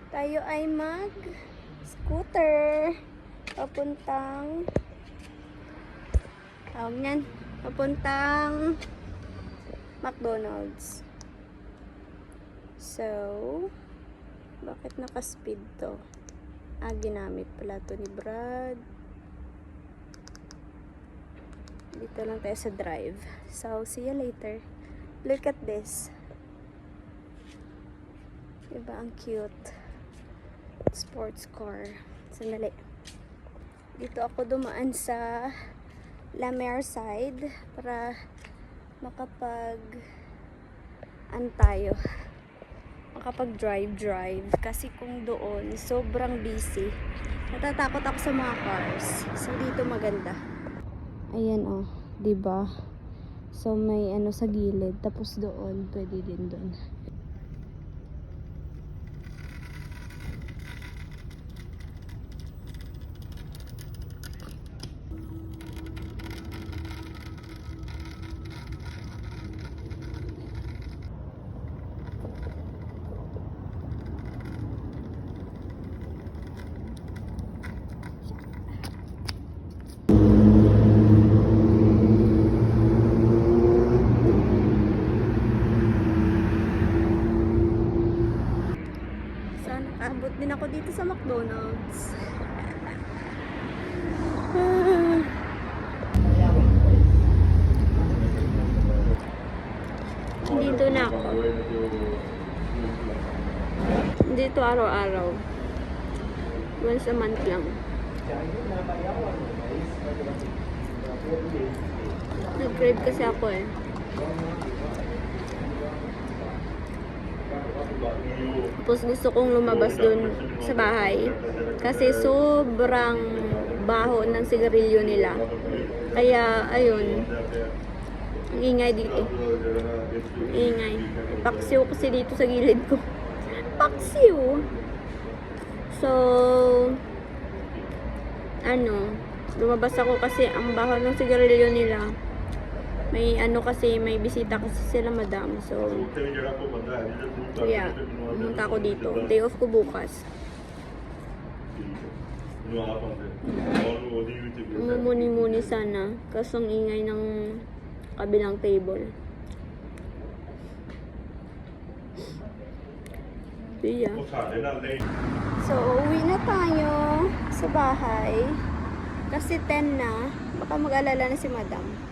Tayo ay mag-scooter papuntang papuntang McDonald's. So, bakit naka-speed to? Ginamit pala to ni Brad. Dito lang tayo sa drive. So, see you later. Look at this. Diba ang cute? Sports car. Sandali. Dito ako dumaan sa La Mer side para makapag drive kasi kung doon sobrang busy, natatakot ako sa mga cars. So dito maganda. Ayan diba? So may sa gilid, tapos doon pwede din doon. Abot din ako dito sa McDonald's. Dito na ako. Dito araw-araw. Once a month lang. Nag-crave kasi ako Tapos gusto kong lumabas dun sa bahay kasi sobrang baho ng sigarilyo nila. Kaya ayun, ang ingay dito. Ingay. Paksiw kasi dito sa gilid ko. Paksiw! So, lumabas ako kasi ang baho ng sigarilyo nila. May kasi, may bisita kasi sila madam. So, yeah, pumunta ako dito. Day off ko bukas. Mumuni-muni sana. Kaso ang ingay ng kabilang table. Yeah. So, uwi na tayo sa bahay. Kasi 10 na. Baka mag-alala na si madam.